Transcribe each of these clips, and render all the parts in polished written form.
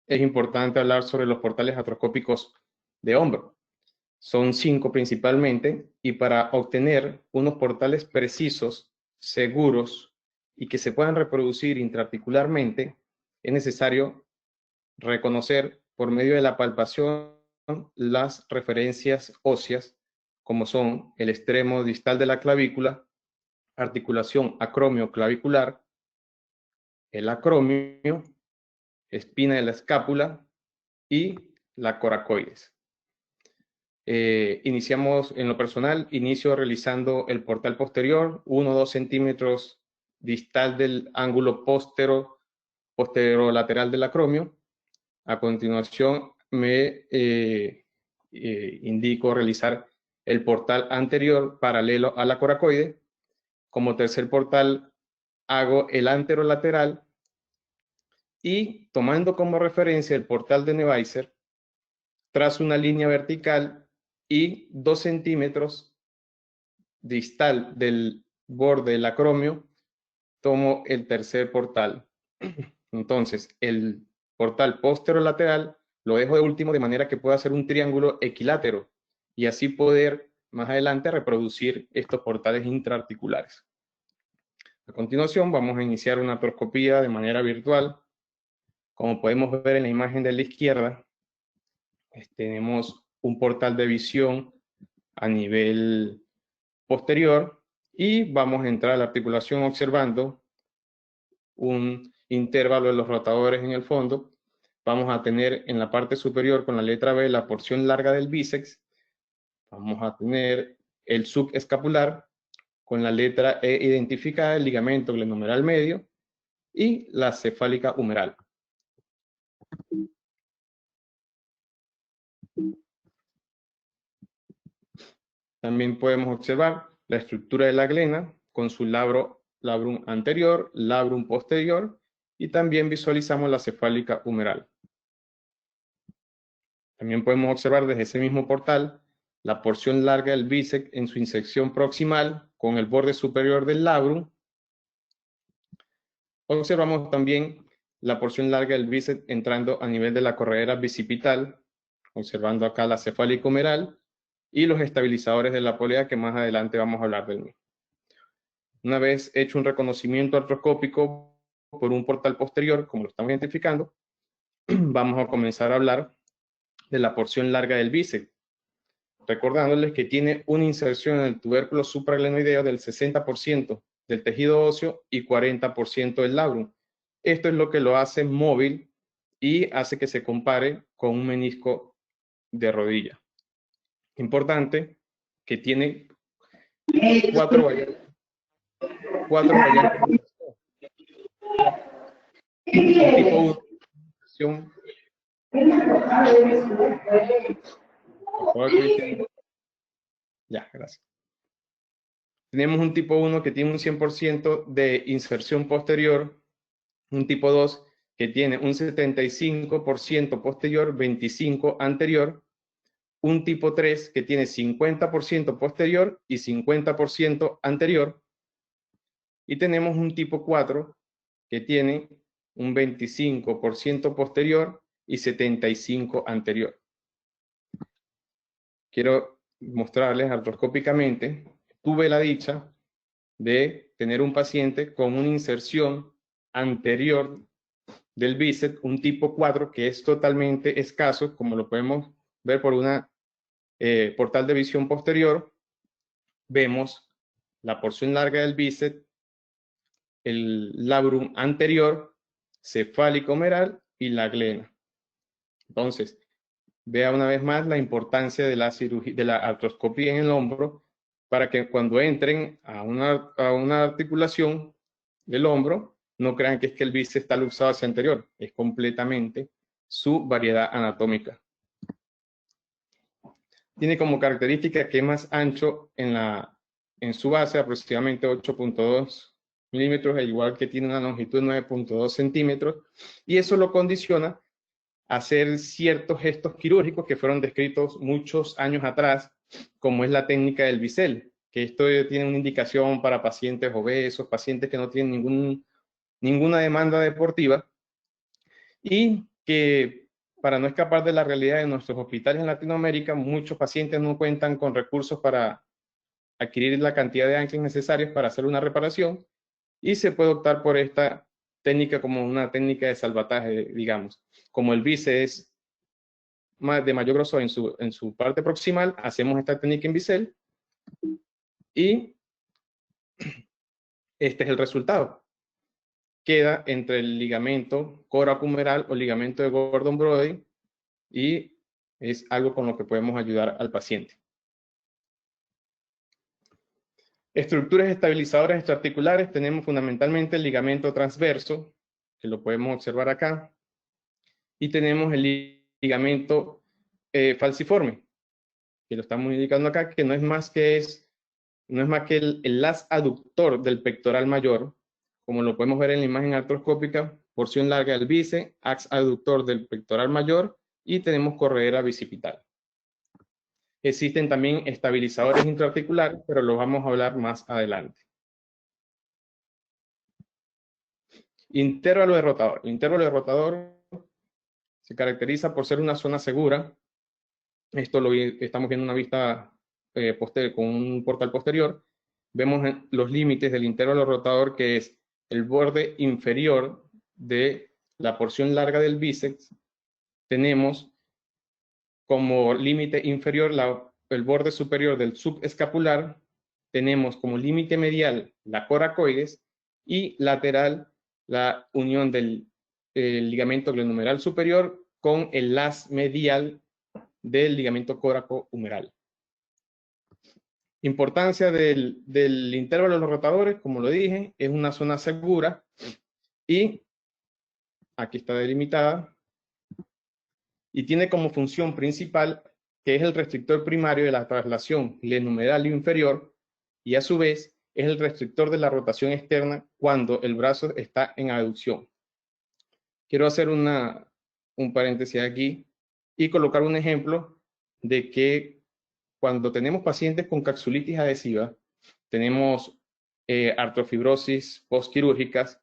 es importante hablar sobre los portales artroscópicos de hombro. Son 5 principalmente, y para obtener unos portales precisos, seguros y que se puedan reproducir intraarticularmente, es necesario reconocer por medio de la palpación las referencias óseas, como son el extremo distal de la clavícula, articulación acromio-clavicular, el acromio, espina de la escápula y la coracoides. Iniciamos, en lo personal, inicio realizando el portal posterior, 1 o 2 centímetros distal del ángulo posterolateral del acromio. A continuación me indico realizar el portal anterior paralelo a la coracoide. Como tercer portal hago el anterolateral y, tomando como referencia el portal de Neubauer, trazo una línea vertical y 2 centímetros distal del borde del acromio tomo el tercer portal. Entonces, el portal posterolateral lo dejo de último, de manera que pueda hacer un triángulo equilátero y así poder más adelante reproducir estos portales intraarticulares. A continuación vamos a iniciar una artroscopía de manera virtual. Como podemos ver en la imagen de la izquierda, tenemos un portal de visión a nivel posterior y vamos a entrar a la articulación observando un intervalo de los rotadores en el fondo. Vamos a tener en la parte superior con la letra B la porción larga del bíceps. Vamos a tener el subescapular con la letra E identificada, el ligamento glenohumeral medio y la cefálica humeral. También podemos observar la estructura de la glena con su labrum anterior, labrum posterior, y también visualizamos la cefálica humeral. También podemos observar desde ese mismo portal la porción larga del bíceps en su insección proximal con el borde superior del labrum. Observamos también la porción larga del bíceps entrando a nivel de la corredera bicipital, observando acá la cefálica humeral y los estabilizadores de la polea, que más adelante vamos a hablar del mismo. Una vez hecho un reconocimiento artroscópico por un portal posterior, como lo estamos identificando, vamos a comenzar a hablar de la porción larga del bíceps, recordándoles que tiene una inserción en el tubérculo supraglenoideo del 60% del tejido óseo y 40% del labrum. Esto es lo que lo hace móvil y hace que se compare con un menisco de rodilla. Importante que tiene 4 variantes. Tipo 1, ya, gracias. Tenemos un tipo 1 que tiene un 100% de inserción posterior, un tipo 2 que tiene un 75% posterior, 25% anterior, un tipo 3 que tiene 50% posterior y 50% anterior, y tenemos un tipo 4 que tiene un 25% posterior y 75% anterior. Quiero mostrarles artroscópicamente, tuve la dicha de tener un paciente con una inserción anterior del bíceps, un tipo 4, que es totalmente escaso, como lo podemos ver por una portal de visión posterior. Vemos la porción larga del bíceps, el labrum anterior, cefálico humeral y la glena. Entonces, vea una vez más la importancia de la cirugía, de la artroscopía en el hombro, para que cuando entren a una articulación del hombro, no crean que es que el bíceps está luxado hacia anterior, es completamente su variedad anatómica. Tiene como característica que es más ancho en su base, aproximadamente 8.2 milímetros, al igual que tiene una longitud de 9.2 centímetros, y eso lo condiciona a hacer ciertos gestos quirúrgicos que fueron descritos muchos años atrás, como es la técnica del bisel, que esto tiene una indicación para pacientes obesos, pacientes que no tienen ninguna demanda deportiva, y que para no escapar de la realidad de nuestros hospitales en Latinoamérica, muchos pacientes no cuentan con recursos para adquirir la cantidad de anclas necesarias para hacer una reparación, y se puede optar por esta técnica como una técnica de salvataje, digamos. Como el bíceps es de mayor grosor en su parte proximal, hacemos esta técnica en bisel y este es el resultado. Queda entre el ligamento coracohumeral o ligamento de Gordon-Brody y es algo con lo que podemos ayudar al paciente. Estructuras estabilizadoras extraarticulares, tenemos fundamentalmente el ligamento transverso, que lo podemos observar acá, y tenemos el ligamento falciforme, que lo estamos indicando acá, que no es más que el haz aductor del pectoral mayor, como lo podemos ver en la imagen artroscópica, porción larga del bíceps, haz aductor del pectoral mayor, y tenemos corredera bicipital. Existen también estabilizadores intraarticulares, pero los vamos a hablar más adelante. Intervalo de rotador. El intervalo de rotador se caracteriza por ser una zona segura. Esto lo estamos viendo en una vista con un portal posterior. Vemos los límites del intervalo rotador, que es el borde inferior de la porción larga del bíceps. Tenemos como límite inferior el borde superior del subescapular. Tenemos como límite medial la coracoides y lateral la unión del ligamento glenohumeral superior con el haz medial del ligamento coracohumeral. Importancia del intervalo de los rotadores, como lo dije, es una zona segura y aquí está delimitada y tiene como función principal que es el restrictor primario de la traslación glenohumeral inferior y a su vez es el restrictor de la rotación externa cuando el brazo está en aducción. Quiero hacer un paréntesis aquí y colocar un ejemplo de que cuando tenemos pacientes con capsulitis adhesiva, tenemos artrofibrosis postquirúrgicas,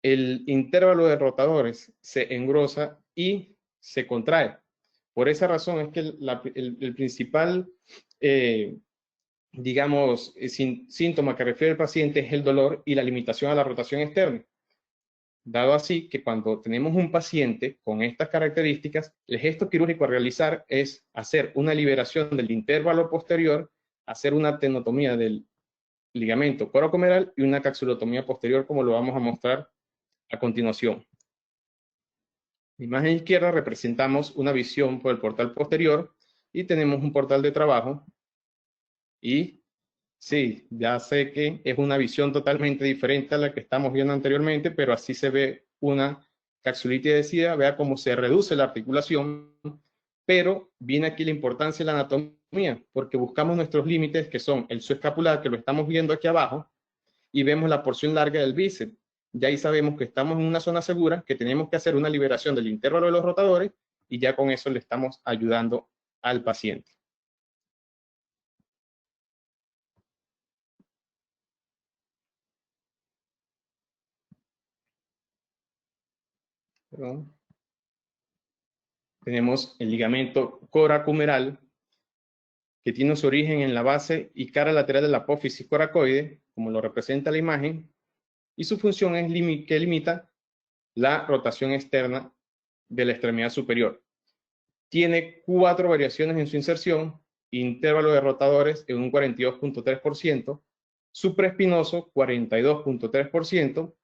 el intervalo de rotadores se engrosa y se contrae. Por esa razón es que el principal, digamos, síntoma que refiere el paciente es el dolor y la limitación a la rotación externa. Dado así que cuando tenemos un paciente con estas características, el gesto quirúrgico a realizar es hacer una liberación del intervalo posterior, hacer una tenotomía del ligamento coracohumeral y una capsulotomía posterior, como lo vamos a mostrar a continuación. En la imagen izquierda representamos una visión por el portal posterior y tenemos un portal de trabajo y sí, ya sé que es una visión totalmente diferente a la que estamos viendo anteriormente, pero así se ve una capsulitis adhesiva. Vea cómo se reduce la articulación, pero viene aquí la importancia de la anatomía, porque buscamos nuestros límites, que son el subescapular, que lo estamos viendo aquí abajo, y vemos la porción larga del bíceps. Ya ahí sabemos que estamos en una zona segura, que tenemos que hacer una liberación del intervalo de los rotadores, y ya con eso le estamos ayudando al paciente. Perdón. Tenemos el ligamento coracohumeral, que tiene su origen en la base y cara lateral de la apófisis coracoide, como lo representa la imagen, y su función es que limita la rotación externa de la extremidad superior. Tiene 4 variaciones en su inserción: intervalo de rotadores en un 42.3%, supraespinoso 42.3%,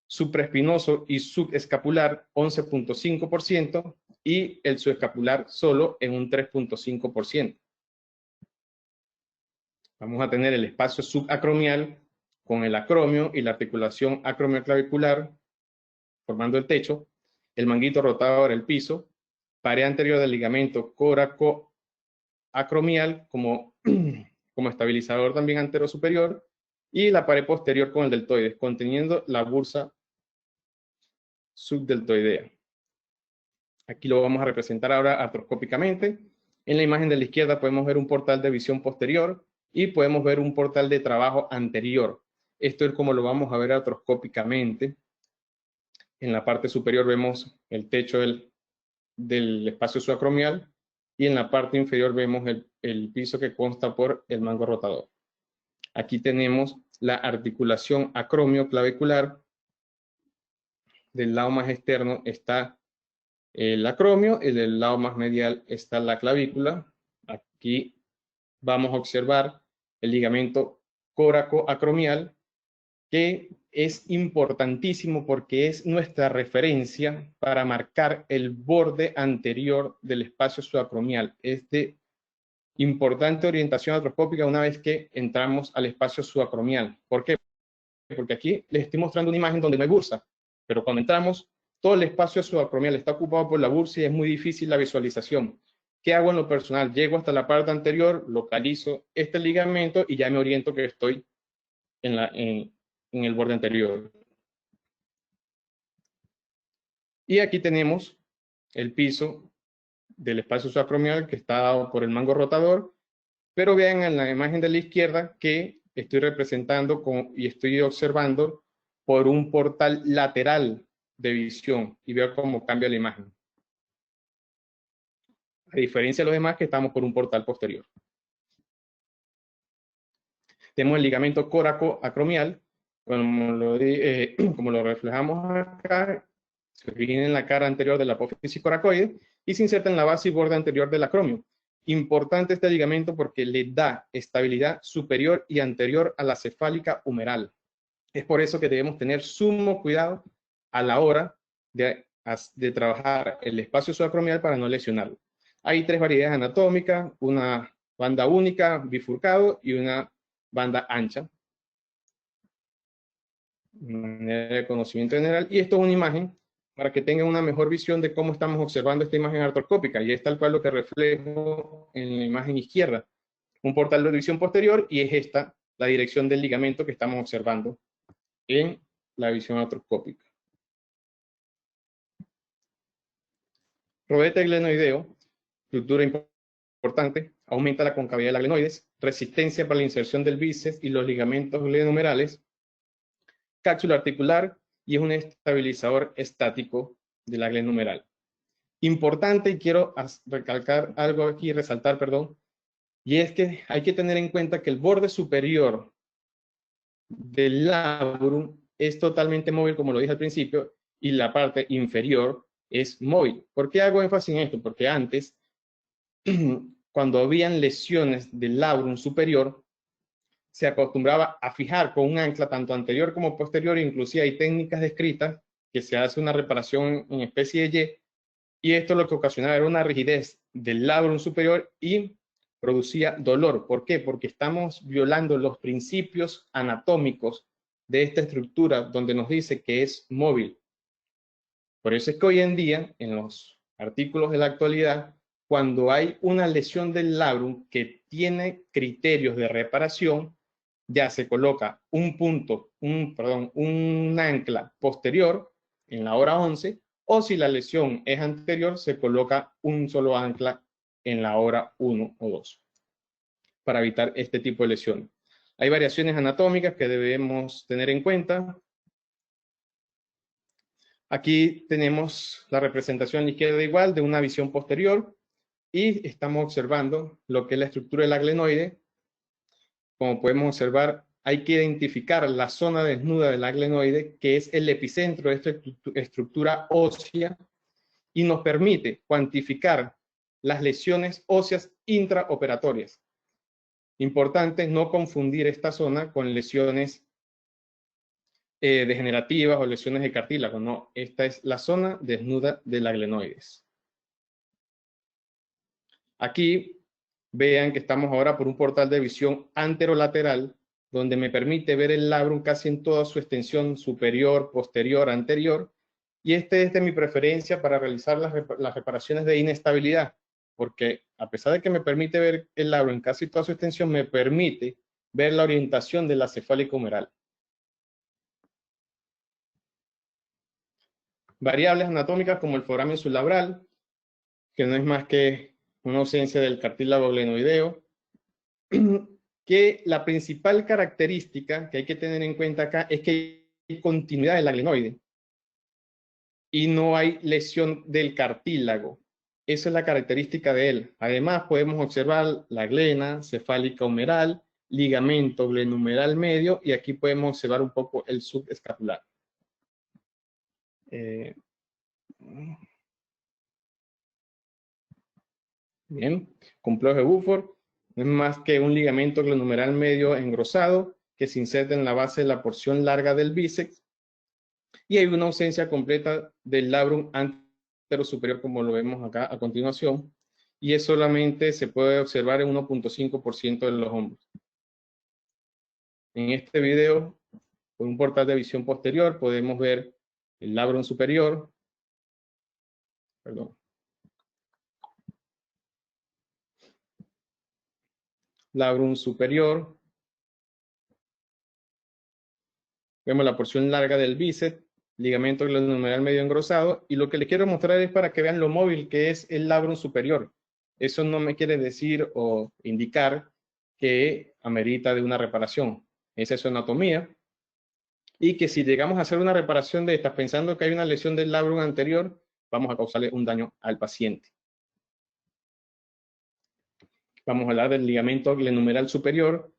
supraespinoso y subescapular 11.5% y el subescapular solo en un 3.5%. Vamos a tener el espacio subacromial con el acromio y la articulación acromioclavicular formando el techo, el manguito rotador, el piso, pared anterior del ligamento coracoacromial como estabilizador también anterosuperior y la pared posterior con el deltoides, conteniendo la bursa subdeltoidea. Aquí lo vamos a representar ahora artroscópicamente. En la imagen de la izquierda podemos ver un portal de visión posterior y podemos ver un portal de trabajo anterior. Esto es como lo vamos a ver artroscópicamente. En la parte superior vemos el techo del espacio subacromial y en la parte inferior vemos el piso que consta por el mango rotador. Aquí tenemos la articulación acromio-clavicular. Del lado más externo está el acromio y del lado más medial está la clavícula. Aquí vamos a observar el ligamento córaco-acromial, que es importantísimo porque es nuestra referencia para marcar el borde anterior del espacio subacromial. Es de importante orientación artroscópica una vez que entramos al espacio subacromial. ¿Por qué? Porque aquí les estoy mostrando una imagen donde no hay bursa, pero cuando entramos, todo el espacio subacromial está ocupado por la bursa y es muy difícil la visualización. ¿Qué hago en lo personal? Llego hasta la parte anterior, localizo este ligamento y ya me oriento que estoy en el borde anterior. Y aquí tenemos el piso del espacio subacromial que está dado por el mango rotador, pero vean en la imagen de la izquierda que estoy representando y estoy observando por un portal lateral de visión y veo cómo cambia la imagen. A diferencia de los demás que estamos por un portal posterior. Tenemos el ligamento córaco-acromial, como lo reflejamos acá, se origina en la cara anterior de la apófisis coracoide y se inserta en la base y borde anterior del acromio. Importante este ligamento porque le da estabilidad superior y anterior a la cefálica humeral. Es por eso que debemos tener sumo cuidado a la hora de trabajar el espacio subacromial para no lesionarlo. Hay tres variedades anatómicas, una banda única, bifurcado y una banda ancha. De conocimiento general. Y esto es una imagen para que tengan una mejor visión de cómo estamos observando esta imagen artroscópica. Y es tal cual lo que reflejo en la imagen izquierda. Un portal de visión posterior y es esta la dirección del ligamento que estamos observando en la visión artroscópica. Rodete glenoideo, estructura importante, aumenta la concavidad de las glenoides, resistencia para la inserción del bíceps y los ligamentos glenohumerales, cápsula articular y es un estabilizador estático de la glenohumeral. Importante, y quiero recalcar algo aquí, resaltar, perdón, y es que hay que tener en cuenta que el borde superior del labrum es totalmente móvil, como lo dije al principio, y la parte inferior es móvil. ¿Por qué hago énfasis en esto? Porque antes, cuando habían lesiones del labrum superior, se acostumbraba a fijar con un ancla tanto anterior como posterior, inclusive hay técnicas descritas que se hace una reparación en especie de Y, esto lo que ocasionaba era una rigidez del labrum superior y producía dolor. ¿Por qué? Porque estamos violando los principios anatómicos de esta estructura donde nos dice que es móvil. Por eso es que hoy en día, en los artículos de la actualidad, cuando hay una lesión del labrum que tiene criterios de reparación, ya se coloca un ancla posterior en la hora 11, o si la lesión es anterior, se coloca un solo ancla en la hora 1 o 2, para evitar este tipo de lesiones. Hay variaciones anatómicas que debemos tener en cuenta. Aquí tenemos la representación a la izquierda igual de una visión posterior y estamos observando lo que es la estructura de la glenoide. Como podemos observar, hay que identificar la zona desnuda de la glenoide, que es el epicentro de esta estructura ósea y nos permite cuantificar las lesiones óseas intraoperatorias. Importante no confundir esta zona con lesiones degenerativas o lesiones de cartílago. No, esta es la zona desnuda de la glenoides. Aquí vean que estamos ahora por un portal de visión anterolateral, donde me permite ver el labrum casi en toda su extensión superior, posterior, anterior, y este es de mi preferencia para realizar las reparaciones de inestabilidad, porque a pesar de que me permite ver el labrum en casi toda su extensión, me permite ver la orientación de la cefálica humeral. Variables anatómicas como el foramen sublabral, que no es más que una ausencia del cartílago glenoideo, que la principal característica que hay que tener en cuenta acá es que hay continuidad de la glenoide. y no hay lesión del cartílago. Esa es la característica de él. Además, podemos observar la glena cefálica humeral, ligamento glenumeral medio, y aquí podemos observar un poco el subescapular. Bien, complejo de Buford no es más que un ligamento glenumeral medio engrosado que se inserta en la base de la porción larga del bíceps, y hay una ausencia completa del labrum antero superior, como lo vemos acá a continuación, y es solamente se puede observar en 1.5% de los hombros. En este video, con un portal de visión posterior, podemos ver el labrum superior, labrum superior, vemos la porción larga del bíceps, ligamento glenumeral medio engrosado, y lo que les quiero mostrar es para que vean lo móvil que es el labrum superior. Eso no me quiere decir o indicar que amerita de una reparación. Esa es su anatomía. Y que si llegamos a hacer una reparación de estas pensando que hay una lesión del labrum anterior, vamos a causarle un daño al paciente. Vamos a hablar del ligamento glenumeral superior.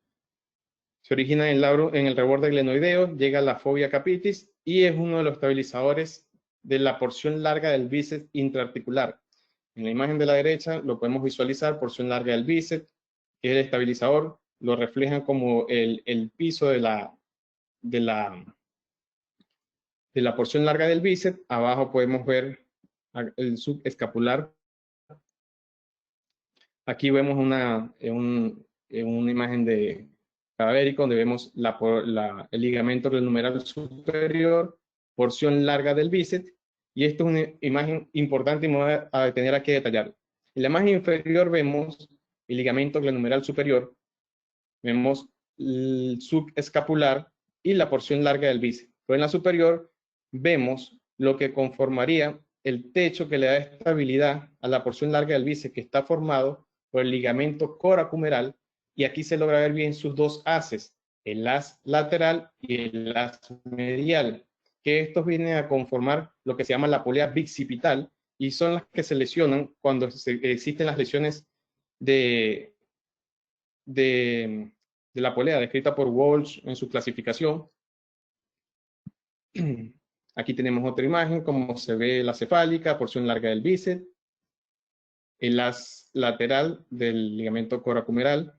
Se origina en el labrum, en el reborde glenoideo, llega a la fovea capitis y es uno de los estabilizadores de la porción larga del bíceps intraarticular. En la imagen de la derecha lo podemos visualizar, porción larga del bíceps, que es el estabilizador, lo reflejan como el piso de la porción larga del bíceps. Abajo podemos ver el subescapular. Aquí vemos una imagen de cadavérico donde vemos el ligamento glenumeral superior, porción larga del bíceps, y esto es una imagen importante y me voy a detener aquí a detallar. En la imagen inferior vemos el ligamento glenumeral superior, vemos el subescapular y la porción larga del bíceps. Pero en la superior vemos lo que conformaría el techo que le da estabilidad a la porción larga del bíceps, que está formado por el ligamento coracumeral, y aquí se logra ver bien sus dos haces, el haz lateral y el haz medial, que estos vienen a conformar lo que se llama la polea bicipital, y son las que se lesionan cuando existen las lesiones de la polea descrita por Walsh en su clasificación. Aquí tenemos otra imagen, como se ve la cefálica, porción larga del bíceps, el haz lateral del ligamento coracumeral.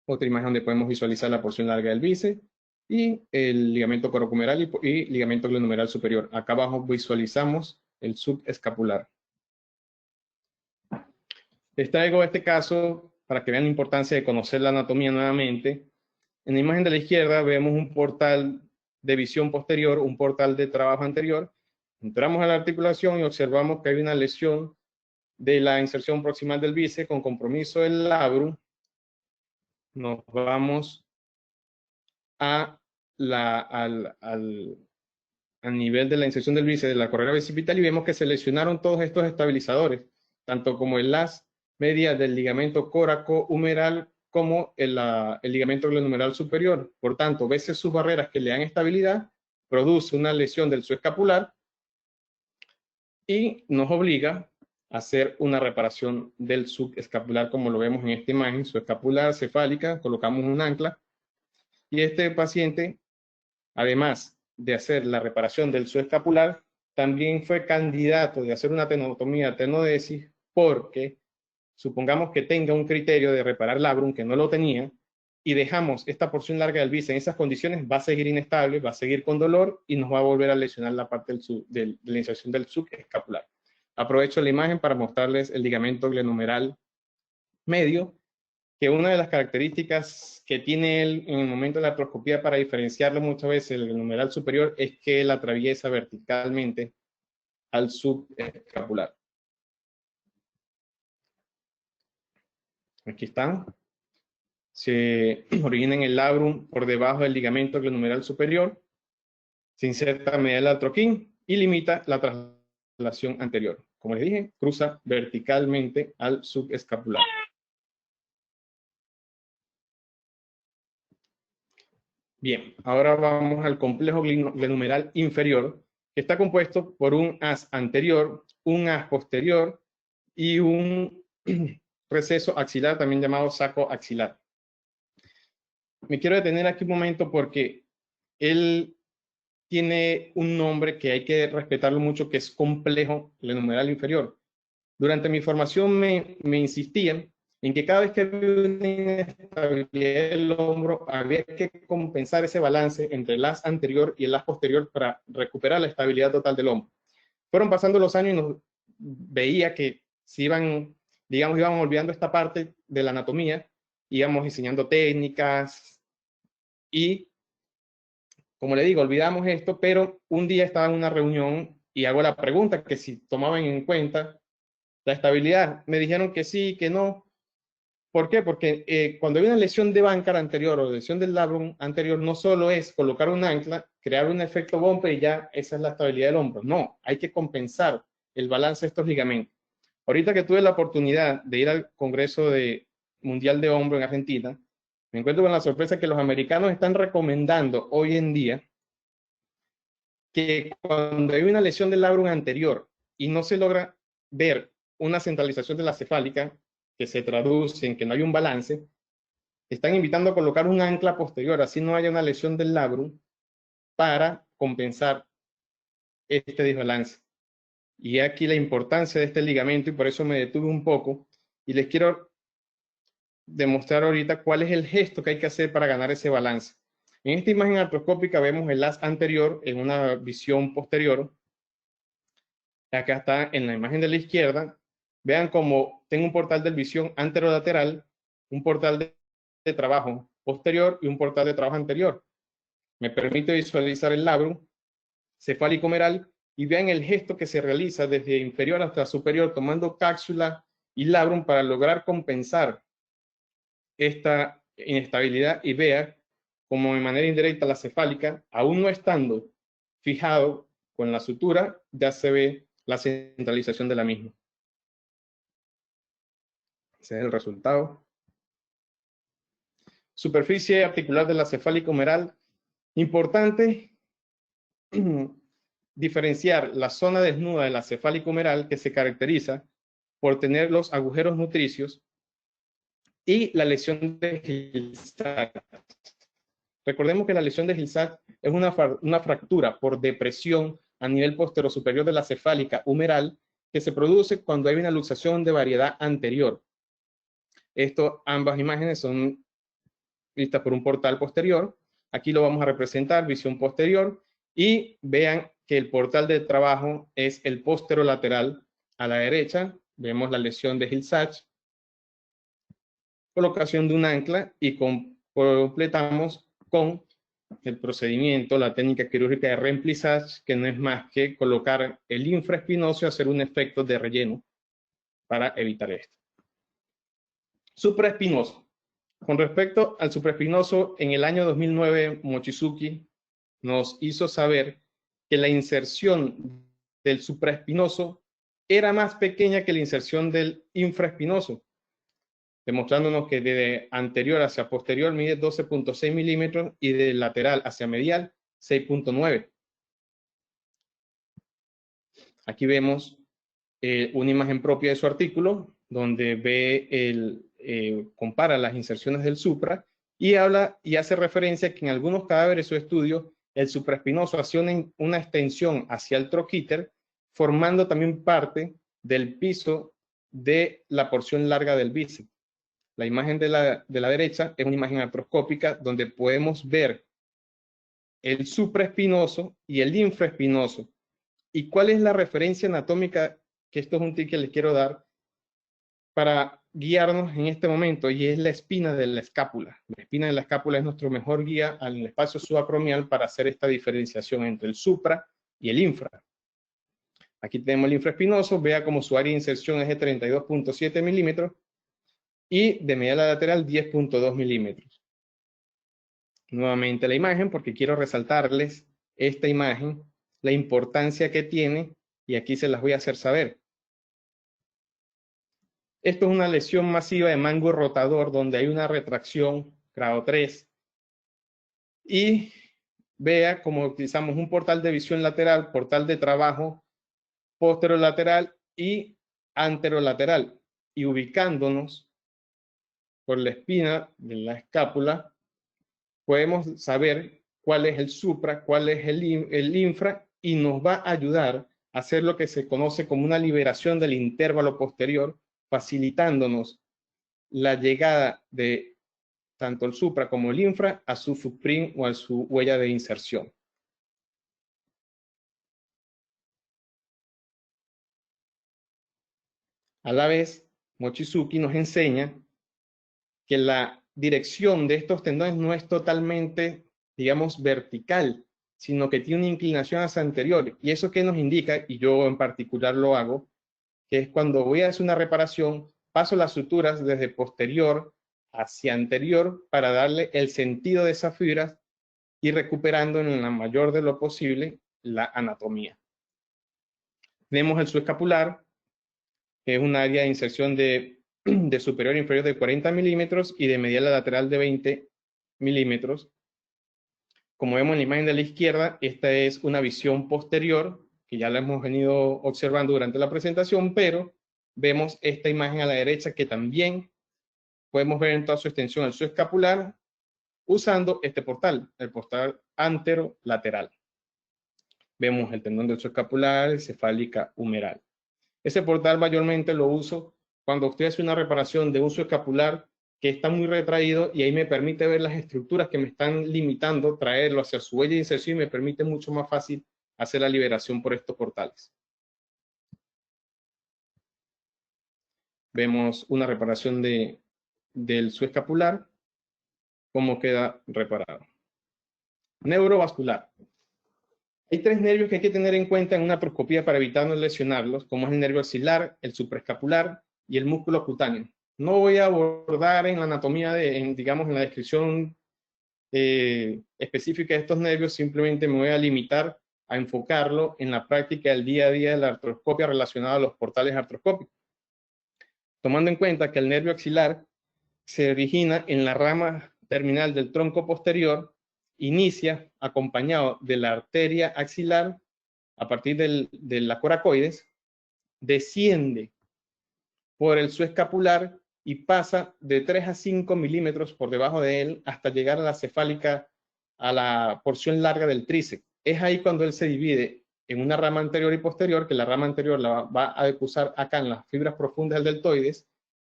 Otra imagen donde podemos visualizar la porción larga del bíceps y el ligamento coracumeral y ligamento glenumeral superior. Acá abajo visualizamos el subescapular. Les traigo este caso para que vean la importancia de conocer la anatomía nuevamente. En la imagen de la izquierda vemos un portal de visión posterior, un portal de trabajo anterior. Entramos a la articulación y observamos que hay una lesión de la inserción proximal del bíceps con compromiso del labrum. Nos vamos al nivel de la inserción del bíceps de la correa bicipital y vemos que se lesionaron todos estos estabilizadores, tanto como el haz media del ligamento coraco-humeral como el ligamento glenumeral superior. Por tanto, veces sus barreras que le dan estabilidad, produce una lesión del subescapular y nos obliga a hacer una reparación del subescapular, como lo vemos en esta imagen, subescapular cefálica, colocamos un ancla, y este paciente, además de hacer la reparación del subescapular, también fue candidato de hacer una tenotomía tenodesis porque supongamos que tenga un criterio de reparar labrum que no lo tenía y dejamos esta porción larga del bíceps en esas condiciones, va a seguir inestable, va a seguir con dolor y nos va a volver a lesionar la parte de la inserción del subescapular. Aprovecho la imagen para mostrarles el ligamento glenumeral medio, que una de las características que tiene él en el momento de la artroscopía para diferenciarlo muchas veces el glenumeral superior es que él atraviesa verticalmente al subescapular. Aquí están. Se origina en el labrum por debajo del ligamento glenumeral superior, se inserta medial al troquín y limita la traslación anterior. Como les dije, cruza verticalmente al subescapular. Bien, ahora vamos al complejo glenumeral inferior, que está compuesto por un haz anterior, un haz posterior y un receso axilar, también llamado saco axilar. Me quiero detener aquí un momento porque él tiene un nombre que hay que respetarlo mucho, que es complejo glenumeral inferior. Durante mi formación me insistían en que cada vez que había una inestabilidad del hombro, había que compensar ese balance entre el haz anterior y el haz posterior para recuperar la estabilidad total del hombro. Fueron pasando los años y nos veía que se iban, digamos, íbamos olvidando esta parte de la anatomía, íbamos enseñando técnicas y, como le digo, olvidamos esto, pero un día estaba en una reunión y hago la pregunta que si tomaban en cuenta la estabilidad. Me dijeron que sí, que no. ¿Por qué? Porque cuando hay una lesión de bancar anterior o lesión del labrum anterior, no solo es colocar un ancla, crear un efecto bumper y ya esa es la estabilidad del hombro. No, hay que compensar el balance de estos ligamentos. Ahorita que tuve la oportunidad de ir al Congreso Mundial de Hombro en Argentina, me encuentro con la sorpresa que los americanos están recomendando hoy en día que cuando hay una lesión del labrum anterior y no se logra ver una centralización de la cefálica, que se traduce en que no hay un balance, están invitando a colocar un ancla posterior, así no haya una lesión del labrum, para compensar este desbalance. Y aquí la importancia de este ligamento, y por eso me detuve un poco, y les quiero demostrar ahorita cuál es el gesto que hay que hacer para ganar ese balance. En esta imagen artroscópica vemos el haz anterior en una visión posterior. Acá está en la imagen de la izquierda. Vean cómo tengo un portal de visión anterolateral, un portal de trabajo posterior y un portal de trabajo anterior. Me permite visualizar el labrum cefálico-humeral y vean el gesto que se realiza desde inferior hasta superior, tomando cápsula y labrum para lograr compensar esta inestabilidad y vea como de manera indirecta la cefálica, aún no estando fijado con la sutura, ya se ve la centralización de la misma. Ese es el resultado. Superficie articular de la cefálica humeral. Importante diferenciar la zona desnuda de la cefálica humeral, que se caracteriza por tener los agujeros nutricios, y la lesión de Hill-Sachs. Recordemos que la lesión de Hill-Sachs es una fractura por depresión a nivel posterior superior de la cefálica humeral que se produce cuando hay una luxación de variedad anterior. Ambas imágenes son vistas por un portal posterior. Aquí lo vamos a representar, visión posterior, y vean que el portal de trabajo es el posterolateral a la derecha. Vemos la lesión de Hill-Sachs, colocación de un ancla y completamos con el procedimiento, la técnica quirúrgica de remplissage, que no es más que colocar el infraespinoso y hacer un efecto de relleno para evitar esto. Supraespinoso. Con respecto al supraespinoso, en el año 2009, Mochizuki nos hizo saber que la inserción del supraespinoso era más pequeña que la inserción del infraespinoso, demostrándonos que de anterior hacia posterior mide 12.6 milímetros y de lateral hacia medial 6.9. Aquí vemos una imagen propia de su artículo, donde compara las inserciones del supra y habla y hace referencia a que en algunos cadáveres de su estudio el supraespinoso hacía una extensión hacia el troquíter, formando también parte del piso de la porción larga del bíceps. La imagen de la derecha es una imagen artroscópica donde podemos ver el supraespinoso y el infraespinoso. ¿Y cuál es la referencia anatómica? Que esto es un tip que les quiero dar para guiarnos en este momento, y es la espina de la escápula. La espina de la escápula es nuestro mejor guía al espacio subacromial para hacer esta diferenciación entre el supra y el infra. Aquí tenemos el infraespinoso, vea como su área de inserción es de 32.7 milímetros y de medial a lateral 10.2 milímetros. Nuevamente la imagen, porque quiero resaltarles esta imagen, la importancia que tiene, y aquí se las voy a hacer saber. Esto es una lesión masiva de mango rotador donde hay una retracción grado 3 y vea cómo utilizamos un portal de visión lateral, portal de trabajo posterolateral y anterolateral, y ubicándonos por la espina de la escápula, podemos saber cuál es el supra, cuál es el infra, y nos va a ayudar a hacer lo que se conoce como una liberación del intervalo posterior, facilitándonos la llegada de tanto el supra como el infra a su footprint o a su huella de inserción. A la vez, Mochizuki nos enseña que la dirección de estos tendones no es totalmente, digamos, vertical, sino que tiene una inclinación hacia anterior. ¿Y eso qué nos indica? Y yo en particular lo hago, que es cuando voy a hacer una reparación, paso las suturas desde posterior hacia anterior para darle el sentido de esas fibras y recuperando en la mayor de lo posible la anatomía. Tenemos el subescapular, que es un área de inserción de superior e inferior de 40 milímetros y de medial a lateral de 20 milímetros. Como vemos en la imagen de la izquierda, esta es una visión posterior, que ya la hemos venido observando durante la presentación, pero vemos esta imagen a la derecha que también podemos ver en toda su extensión el subescapular usando este portal, el portal anterolateral. Vemos el tendón del subescapular, cefálica humeral. Ese portal mayormente lo uso cuando usted hace una reparación de uso escapular que está muy retraído y ahí me permite ver las estructuras que me están limitando, traerlo hacia su huella de inserción y me permite mucho más fácil hacer la liberación por estos portales. Vemos una reparación del subescapular, cómo queda reparado. Neurovascular. Hay tres nervios que hay que tener en cuenta en una artroscopía para evitar no lesionarlos, como es el nervio axilar, el supraescapular y el músculo cutáneo. No voy a abordar en la anatomía, digamos, en la descripción específica de estos nervios, simplemente me voy a limitar a enfocarlo en la práctica del día a día de la artroscopia relacionada a los portales artroscópicos. Tomando en cuenta que el nervio axilar se origina en la rama terminal del tronco posterior, inicia acompañado de la arteria axilar a partir de la coracoides, desciende por el subescapular y pasa de 3 a 5 milímetros por debajo de él hasta llegar a la cefálica, a la porción larga del tríceps. Es ahí cuando él se divide en una rama anterior y posterior, que la rama anterior la va a deposar acá en las fibras profundas del deltoides.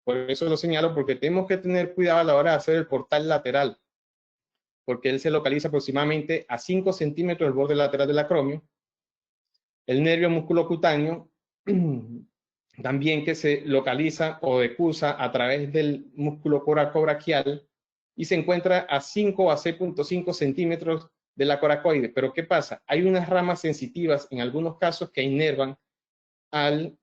Por eso lo señalo, porque tenemos que tener cuidado a la hora de hacer el portal lateral, porque él se localiza aproximadamente a 5 centímetros del borde lateral del acromio. El nervio musculocutáneo también, que se localiza o decusa a través del músculo coracobraquial y se encuentra a 5 a 6.5 centímetros de la coracoide. Pero ¿qué pasa? Hay unas ramas sensitivas en algunos casos que inervan al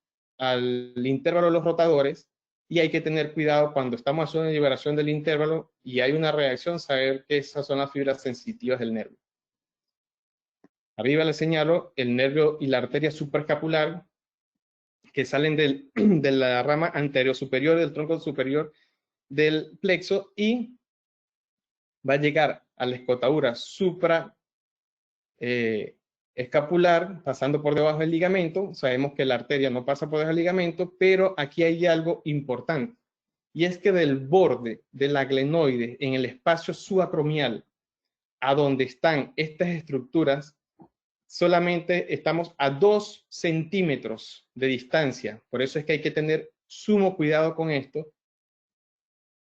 intervalo de los rotadores y hay que tener cuidado cuando estamos haciendo una liberación del intervalo y hay una reacción, saber que esas son las fibras sensitivas del nervio. Arriba les señalo el nervio y la arteria supraescapular, que salen de la rama anterior superior del tronco superior del plexo y va a llegar a la escotadura supra escapular, pasando por debajo del ligamento. Sabemos que la arteria no pasa por debajo del ligamento, pero aquí hay algo importante, y es que del borde de la glenoide en el espacio subacromial, a donde están estas estructuras, solamente estamos a 2 centímetros de distancia. Por eso es que hay que tener sumo cuidado con esto.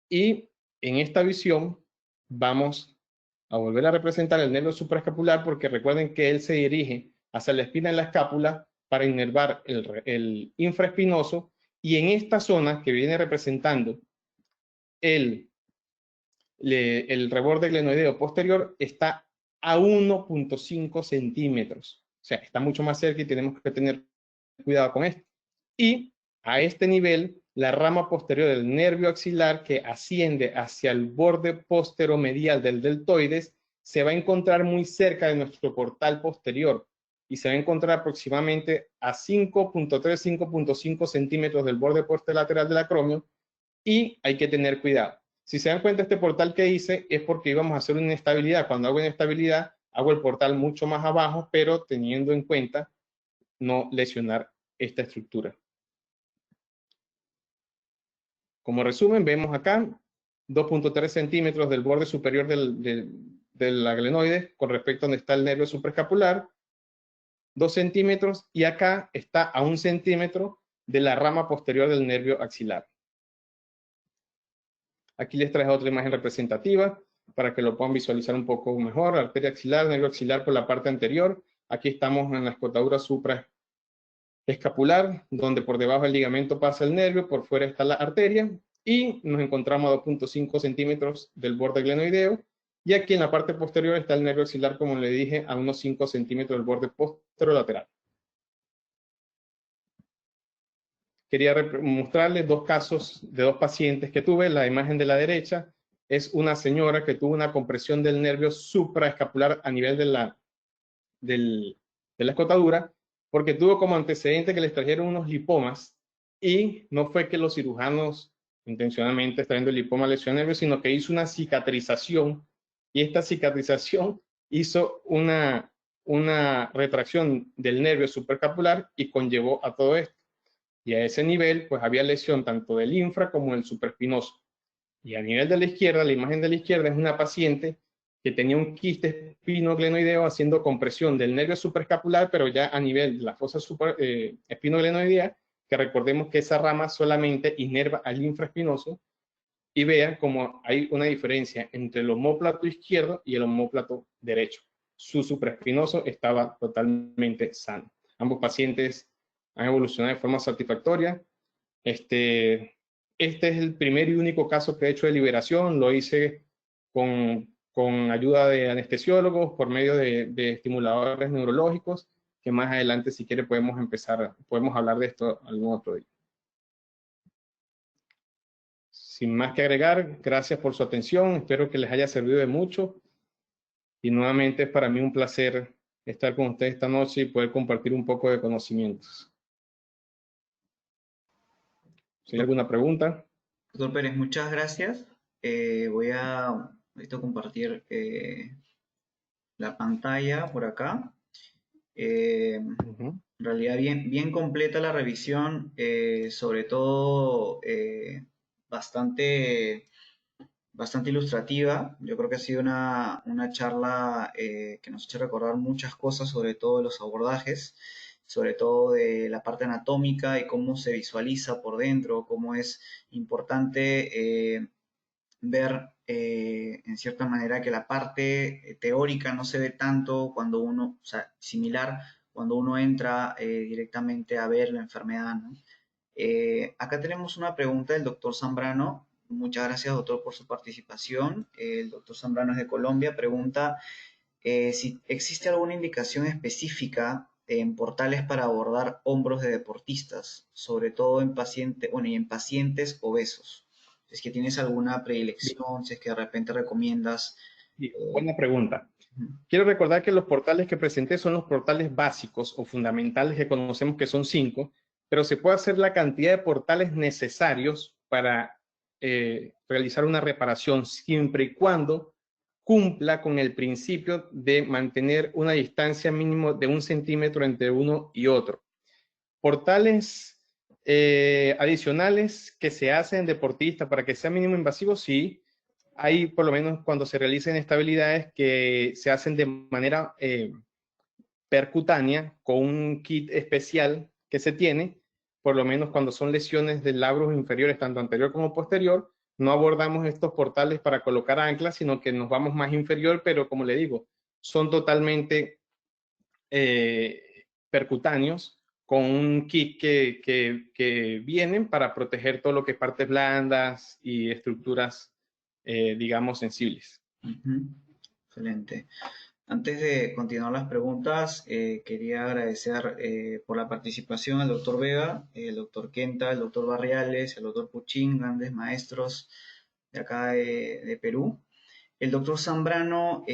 Y en esta visión vamos a volver a representar el nervio supraescapular, porque recuerden que él se dirige hacia la espina de la escápula para inervar el infraespinoso, y en esta zona que viene representando el reborde glenoideo posterior está a 1.5 centímetros. O sea, está mucho más cerca y tenemos que tener cuidado con esto. Y a este nivel, la rama posterior del nervio axilar, que asciende hacia el borde posteromedial del deltoides, se va a encontrar muy cerca de nuestro portal posterior y se va a encontrar aproximadamente a 5.3, 5.5 centímetros del borde posterolateral del acromio, y hay que tener cuidado. Si se dan cuenta, este portal que hice es porque íbamos a hacer una inestabilidad. Cuando hago inestabilidad, hago el portal mucho más abajo, pero teniendo en cuenta no lesionar esta estructura. Como resumen, vemos acá 2.3 centímetros del borde superior del glenoide con respecto a donde está el nervio supraescapular, 2 centímetros, y acá está a 1 centímetro de la rama posterior del nervio axilar. Aquí les traje otra imagen representativa para que lo puedan visualizar un poco mejor. Arteria axilar, nervio axilar por la parte anterior. Aquí estamos en la escotadura supraescapular, donde por debajo del ligamento pasa el nervio, por fuera está la arteria, y nos encontramos a 2.5 centímetros del borde glenoideo. Y aquí en la parte posterior está el nervio axilar, como le dije, a unos 5 centímetros del borde posterolateral. Quería mostrarles dos casos de dos pacientes que tuve. La imagen de la derecha es una señora que tuvo una compresión del nervio supraescapular a nivel de la escotadura, porque tuvo como antecedente que les trajeron unos lipomas, y no fue que los cirujanos intencionalmente extrayendo el lipoma lesionó el nervio, sino que hizo una cicatrización, y esta cicatrización hizo una retracción del nervio supraescapular y conllevó a todo esto. Y a ese nivel, pues había lesión tanto del infra como del supraespinoso. Y a nivel de la izquierda, la imagen de la izquierda es una paciente que tenía un quiste espinoglenoideo haciendo compresión del nervio supraescapular, pero ya a nivel de la fosa espinoglenoidea, que recordemos que esa rama solamente inerva al infraespinoso, y vean cómo hay una diferencia entre el omóplato izquierdo y el omóplato derecho. Su supraespinoso estaba totalmente sano. Ambos pacientes han evolucionado de forma satisfactoria. Este es el primer y único caso que he hecho de liberación. Lo hice con ayuda de anestesiólogos por medio de estimuladores neurológicos, que más adelante, si quiere, podemos hablar de esto algún otro día. Sin más que agregar, gracias por su atención. Espero que les haya servido de mucho. Y nuevamente es para mí un placer estar con ustedes esta noche y poder compartir un poco de conocimientos. ¿Si hay alguna pregunta? Doctor Pérez, muchas gracias. Voy a ahorita compartir la pantalla por acá. En realidad bien completa la revisión, sobre todo bastante ilustrativa. Yo creo que ha sido una charla que nos ha hecho recordar muchas cosas, sobre todo de los abordajes, sobre todo de la parte anatómica y cómo se visualiza por dentro, cómo es importante ver en cierta manera que la parte teórica no se ve tanto cuando uno, o sea, similar cuando uno entra directamente a ver la enfermedad, ¿no? Acá tenemos una pregunta del doctor Zambrano. Muchas gracias, doctor, por su participación. El doctor Zambrano es de Colombia. Pregunta si existe alguna indicación específica en portales para abordar hombros de deportistas, sobre todo en pacientes, bueno, y en pacientes obesos. Si es que tienes alguna Bien, predilección, si es que de repente recomiendas. bien, eh, buena pregunta. Ujú. Quiero recordar que los portales que presenté son los portales básicos o fundamentales, que conocemos que son 5, pero se puede hacer la cantidad de portales necesarios para realizar una reparación, siempre y cuando cumpla con el principio de mantener una distancia mínima de 1 centímetro entre uno y otro. Portales adicionales que se hacen deportistas para que sea mínimo invasivo, sí. Hay, por lo menos cuando se realicen estabilidades, que se hacen de manera percutánea con un kit especial que se tiene, por lo menos cuando son lesiones de labros inferiores, tanto anterior como posterior. No abordamos estos portales para colocar anclas, sino que nos vamos más inferior, pero como le digo, son totalmente percutáneos con un kit que vienen para proteger todo lo que es partes blandas y estructuras, digamos, sensibles. Ujú. Excelente. Antes de continuar las preguntas, quería agradecer por la participación al doctor Vega, el doctor Quenta, el doctor Barriales, el doctor Puchín, grandes maestros de acá de Perú. El doctor Zambrano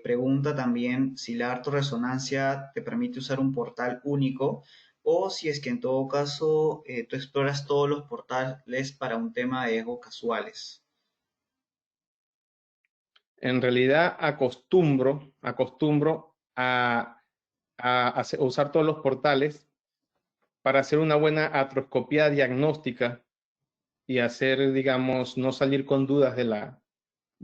pregunta también si la resonancia te permite usar un portal único o si es que en todo caso tú exploras todos los portales para un tema de ego casuales. En realidad acostumbro a usar todos los portales para hacer una buena artroscopía diagnóstica y hacer, digamos, no salir con dudas de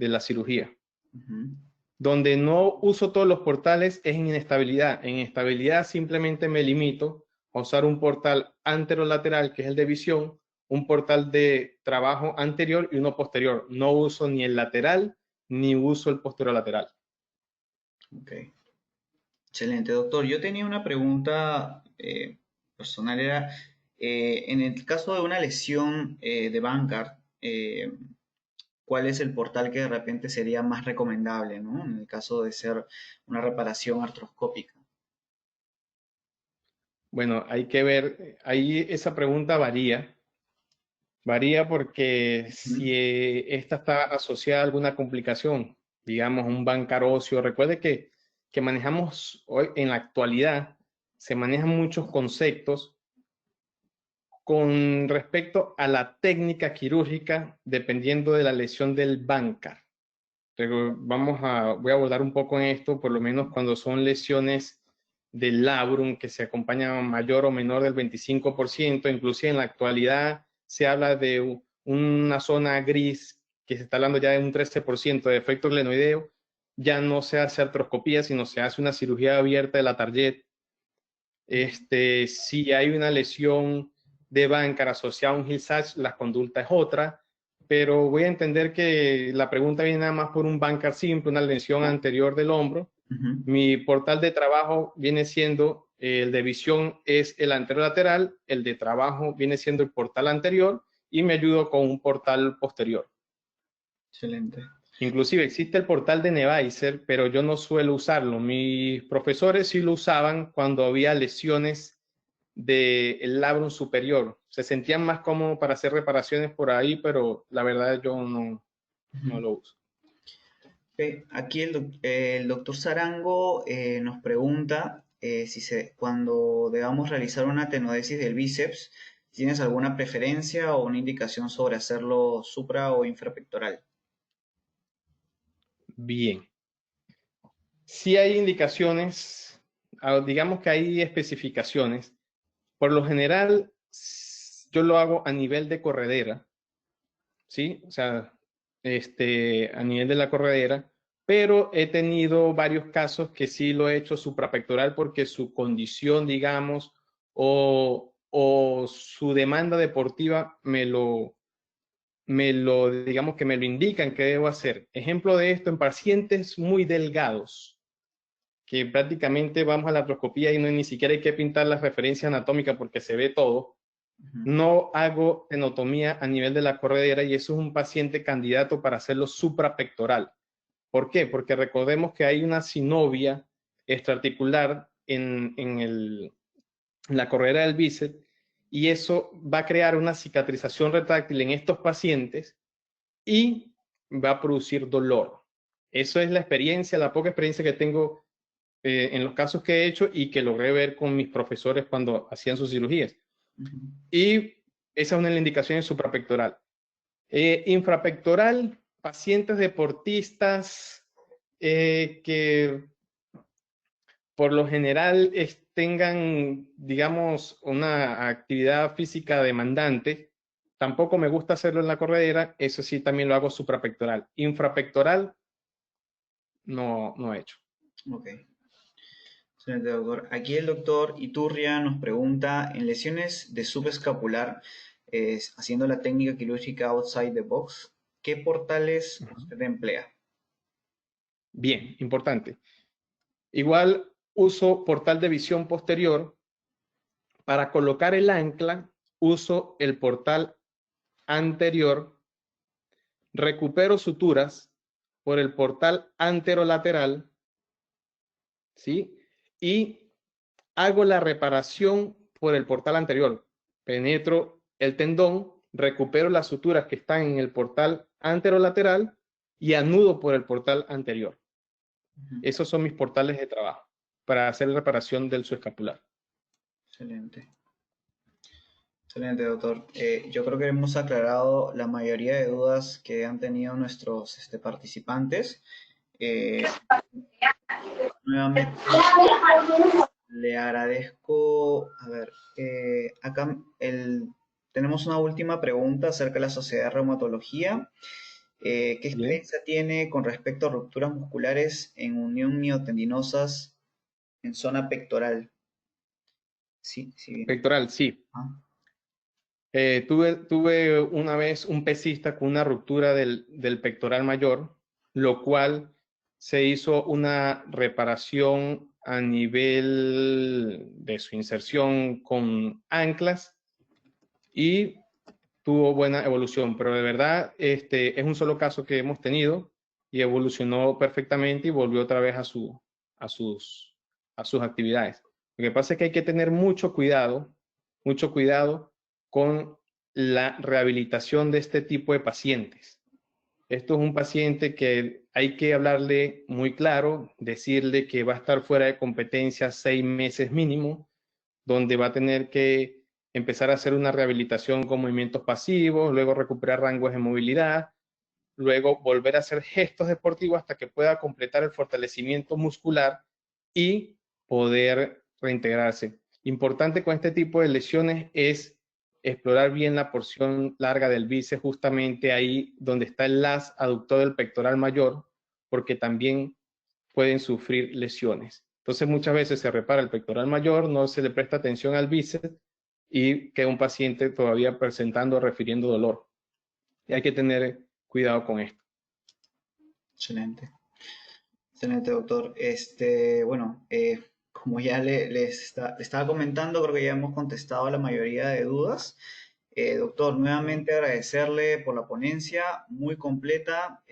la cirugía. Ujú. Donde no uso todos los portales es en inestabilidad. En estabilidad simplemente me limito a usar un portal anterolateral, que es el de visión, un portal de trabajo anterior y uno posterior. No uso ni el lateral ni uso el posterolateral. Ok, excelente, doctor. Yo tenía una pregunta personal, era, en el caso de una lesión de Bankart, ¿cuál es el portal que de repente sería más recomendable, ¿no? En el caso de ser una reparación artroscópica. Bueno, hay que ver, ahí esa pregunta varía. Varía porque Ujú, si esta está asociada a alguna complicación, digamos un bancar óseo, recuerde que manejamos hoy en la actualidad, se manejan muchos conceptos con respecto a la técnica quirúrgica dependiendo de la lesión del bancar. Pero voy a abordar un poco en esto, por lo menos cuando son lesiones del labrum que se acompañan mayor o menor del 25%, inclusive en la actualidad se habla de una zona gris que se está hablando ya de un 13% de efecto glenoideo, ya no se hace artroscopía, sino se hace una cirugía abierta de la target. Si hay una lesión de Bankart asociada a un Hill-Sachs, la conducta es otra, pero voy a entender que la pregunta viene nada más por un Bankart simple, una lesión anterior del hombro. ujú. Mi portal de trabajo viene siendo, el de visión es el anterolateral, el de trabajo viene siendo el portal anterior y me ayudo con un portal posterior. Excelente. Inclusive existe el portal de Neviser, pero yo no suelo usarlo. Mis profesores sí lo usaban cuando había lesiones del labrum superior. Se sentían más cómodos para hacer reparaciones por ahí, pero la verdad yo no Ujú. lo uso. Ok, aquí el doctor Sarango nos pregunta cuando debamos realizar una tenodesis del bíceps, ¿tienes alguna preferencia o una indicación sobre hacerlo supra o infrapectoral? Bien. Si hay indicaciones, digamos que hay especificaciones. Por lo general, yo lo hago a nivel de corredera, ¿sí? O sea, a nivel de la corredera, pero he tenido varios casos que sí lo he hecho suprapectoral porque su condición, digamos, o su demanda deportiva digamos que me lo indican que debo hacer. Ejemplo de esto en pacientes muy delgados, que prácticamente vamos a la artroscopía y no ni siquiera hay que pintar la referencia anatómica porque se ve todo. Ujú, No hago tenotomía a nivel de la corredera y eso es un paciente candidato para hacerlo suprapectoral. ¿Por qué? Porque recordemos que hay una sinovia extraarticular en la corredera del bíceps y eso va a crear una cicatrización retráctil en estos pacientes y va a producir dolor. Eso es la experiencia, la poca experiencia que tengo en los casos que he hecho y que logré ver con mis profesores cuando hacían sus cirugías. ujú. Y esa es una de las indicaciones suprapectoral. Infrapectoral, pacientes deportistas que por lo general tengan, digamos, una actividad física demandante. Tampoco me gusta hacerlo en la corredera, eso sí también lo hago suprapectoral. Infrapectoral no he hecho. Ok, excelente, doctor. Aquí el doctor Iturria nos pregunta, en lesiones de subescapular, haciendo la técnica quirúrgica outside the box, ¿qué portales Ujú. usted emplea? Bien, importante. Igual uso portal de visión posterior. Para colocar el ancla, uso el portal anterior, recupero suturas por el portal anterolateral, ¿sí? Y hago la reparación por el portal anterior. Penetro el tendón, recupero las suturas que están en el portal anterolateral y anudo por el portal anterior. Ujú. Esos son mis portales de trabajo para hacer reparación del subescapular. Excelente. Excelente, doctor. Yo creo que hemos aclarado la mayoría de dudas que han tenido nuestros participantes. Eh, Nuevamente le agradezco. A ver, acá tenemos una última pregunta acerca de la Sociedad de Reumatología. ¿Qué Bien. experiencia tiene con respecto a rupturas musculares en unión miotendinosas en zona pectoral? Sí, sí, bien. Pectoral, sí. Ah, Tuve una vez un pesista con una ruptura del pectoral mayor, lo cual se hizo una reparación a nivel de su inserción con anclas y tuvo buena evolución, pero de verdad es un solo caso que hemos tenido y evolucionó perfectamente y volvió otra vez a sus, a sus actividades. Lo que pasa es que hay que tener mucho cuidado con la rehabilitación de este tipo de pacientes. Esto es un paciente que hay que hablarle muy claro, decirle que va a estar fuera de competencia 6 meses mínimo, donde va a tener que empezar a hacer una rehabilitación con movimientos pasivos, luego recuperar rangos de movilidad, luego volver a hacer gestos deportivos hasta que pueda completar el fortalecimiento muscular y poder reintegrarse. Importante con este tipo de lesiones es explorar bien la porción larga del bíceps, justamente ahí donde está el las aductor del pectoral mayor, porque también pueden sufrir lesiones. Entonces muchas veces se repara el pectoral mayor, no se le presta atención al bíceps y queda un paciente todavía presentando, refiriendo dolor. Y hay que tener cuidado con esto. excelente. Excelente, doctor. Bueno, como ya le estaba comentando, creo que ya hemos contestado a la mayoría de dudas. Doctor, nuevamente agradecerle por la ponencia, muy completa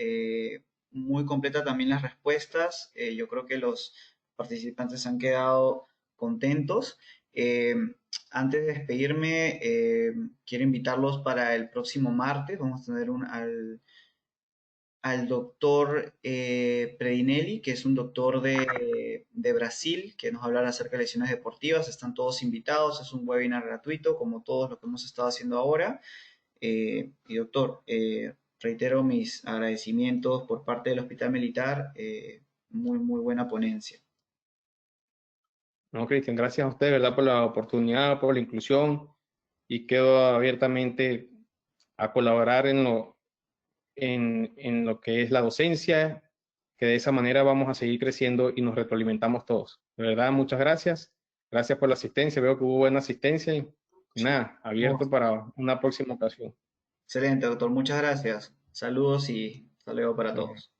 también las respuestas. Yo creo que los participantes han quedado contentos. Eh, Antes de despedirme, quiero invitarlos para el próximo martes. Vamos a tener al doctor Predinelli, que es un doctor de Brasil, que nos hablará acerca de lesiones deportivas. Están todos invitados, es un webinar gratuito, como todos lo que hemos estado haciendo ahora. Y doctor, reitero mis agradecimientos por parte del Hospital Militar. Muy, muy buena ponencia. No, Cristian, gracias a usted, ¿verdad? Por la oportunidad, por la inclusión y quedo abiertamente a colaborar en lo que es la docencia, que de esa manera vamos a seguir creciendo y nos retroalimentamos todos. De verdad, muchas gracias. Gracias por la asistencia. Veo que hubo buena asistencia y Sí. nada, Oh, abierto para una próxima ocasión. excelente, doctor. Muchas gracias. Saludos y hasta luego para Bueno. todos.